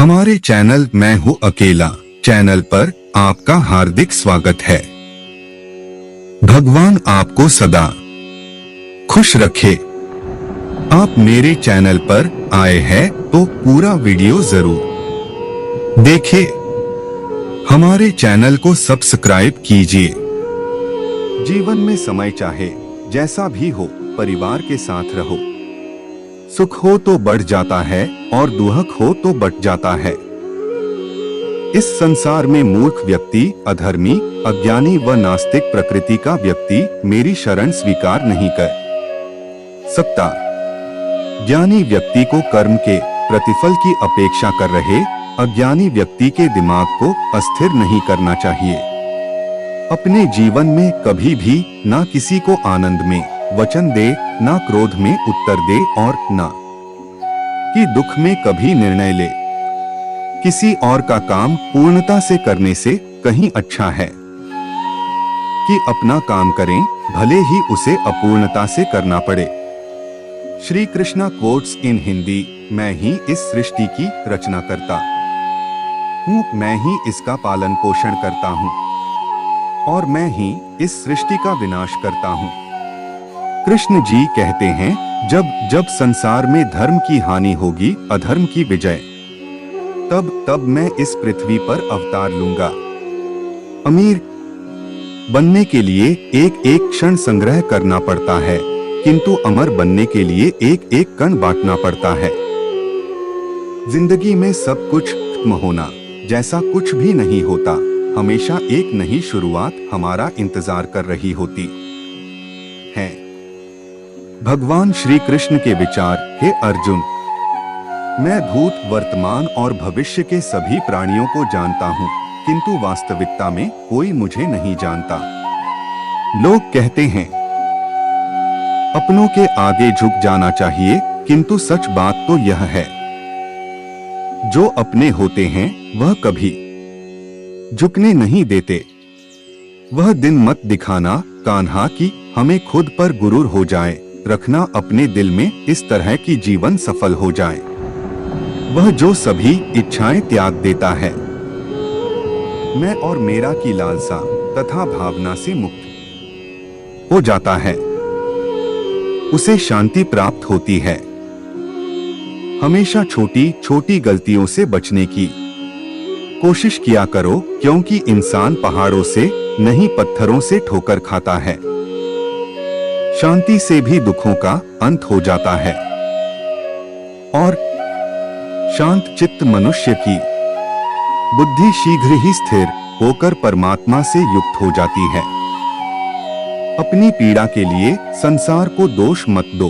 हमारे चैनल मैं हूँ अकेला चैनल पर आपका हार्दिक स्वागत है। भगवान आपको सदा खुश रखे। आप मेरे चैनल पर आए हैं तो पूरा वीडियो जरूर देखिए। हमारे चैनल को सब्सक्राइब कीजिए। जीवन में समय चाहे जैसा भी हो, परिवार के साथ रहो। सुख हो तो बढ़ जाता है और दुख हो तो बट जाता है। इस संसार में मूर्ख व्यक्ति, अधर्मी, अज्ञानी व नास्तिक प्रकृति का व्यक्ति मेरी शरण स्वीकार नहीं कर सकता। ज्ञानी व्यक्ति को कर्म के प्रतिफल की अपेक्षा कर रहे अज्ञानी व्यक्ति के दिमाग को अस्थिर नहीं करना चाहिए। अपने जीवन में कभी भी ना किसी को आनंद में वचन दे, ना क्रोध में उत्तर दे और ना कि दुख में कभी निर्णय ले। किसी और का काम पूर्णता से करने से कहीं अच्छा है कि अपना काम करें, भले ही उसे अपूर्णता से करना पड़े। Shri Krishna quotes in Hindi. मैं ही इस सृष्टि की रचना करता हूँ, मैं ही इसका पालन पोषण करता हूँ और मैं ही इस सृष्टि का विनाश करता हूँ। कृष्ण जी कहते हैं, जब जब संसार में धर्म की हानि होगी, अधर्म की विजय, तब तब मैं इस पृथ्वी पर अवतार लूंगा। अमीर बनने के लिए एक एक क्षण संग्रह करना पड़ता है, किंतु अमर बनने के लिए एक एक कण बांटना पड़ता है। जिंदगी में सब कुछ खत्म होना जैसा कुछ भी नहीं होता। हमेशा एक नई शुरुआत हमारा इंतजार कर रही होती है। भगवान श्री कृष्ण के विचार। हे अर्जुन, मैं भूत, वर्तमान और भविष्य के सभी प्राणियों को जानता हूँ, किंतु वास्तविकता में कोई मुझे नहीं जानता। लोग कहते हैं अपनों के आगे झुक जाना चाहिए, किंतु सच बात तो यह है, जो अपने होते हैं वह कभी झुकने नहीं देते। वह दिन मत दिखाना कान्हा कि हमें खुद पर गुरूर हो जाए, रखना अपने दिल में इस तरह की जीवन सफल हो जाए। वह जो सभी इच्छाएं त्याग देता है, मैं और मेरा की लालसा तथा भावना से मुक्त हो जाता है, उसे शांति प्राप्त होती है। हमेशा छोटी छोटी गलतियों से बचने की कोशिश किया करो, क्योंकि इंसान पहाड़ों से नहीं पत्थरों से ठोकर खाता है। शांति से भी दुखों का अंत हो जाता है और शांत चित्त मनुष्य की बुद्धि शीघ्र ही स्थिर होकर परमात्मा से युक्त हो जाती है। अपनी पीड़ा के लिए संसार को दोष मत दो,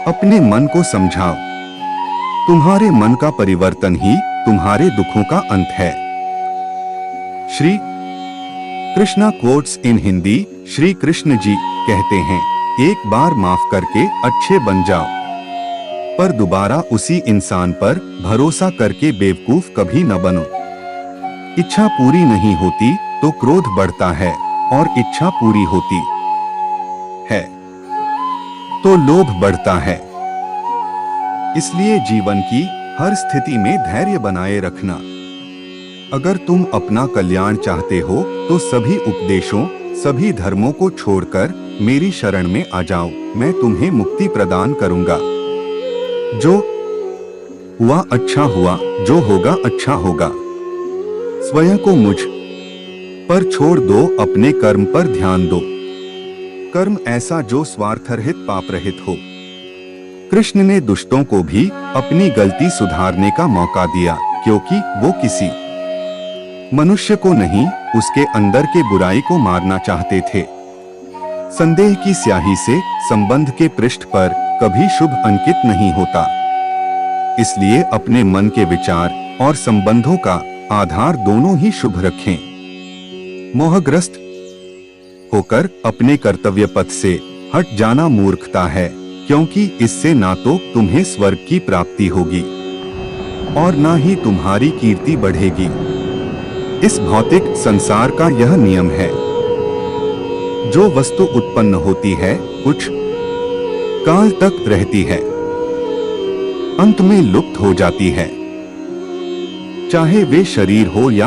अपने मन को समझाओ। तुम्हारे मन का परिवर्तन ही तुम्हारे दुखों का अंत है। Shri Krishna quotes in Hindi. श्री कृष्ण जी कहते हैं, एक बार माफ करके अच्छे बन जाओ, पर दोबारा उसी इंसान पर भरोसा करके बेवकूफ कभी न बनो। इच्छा पूरी नहीं होती तो क्रोध बढ़ता है, और इच्छा पूरी होती है तो लोभ बढ़ता है। इसलिए जीवन की हर स्थिति में धैर्य बनाए रखना। अगर तुम अपना कल्याण चाहते हो तो सभी उपदेशों, सभी धर्मों को छोड़कर मेरी शरण में आ जाओ। मैं तुम्हें मुक्ति प्रदान करूंगा। जो हुआ अच्छा हुआ, जो होगा अच्छा होगा। स्वयं को मुझ पर छोड़ दो, अपने कर्म पर ध्यान दो। कर्म ऐसा जो स्वार्थ रहित, पाप रहित हो। कृष्ण ने दुष्टों को भी अपनी गलती सुधारने का मौका दिया, क्योंकि वो किसी मनुष्य को नहीं, उसके अंदर के बुराई को मारना चाहते थे। संदेह की स्याही से संबंध के पृष्ठ पर कभी शुभ अंकित नहीं होता। इसलिए अपने मन के विचार और संबंधों का आधार दोनों ही शुभ रखें। मोहग्रस्त होकर अपने कर्तव्य पथ से हट जाना मूर्खता है, क्योंकि इससे ना तो तुम्हें स्वर्ग की प्राप्ति होगी और ना ही तुम्हारी कीर्ति बढ़ेगी। इस भौतिक संसार का यह नियम है, जो वस्तु उत्पन्न होती है कुछ काल तक रहती है, अंत में लुप्त हो जाती है। चाहे वे शरीर हो या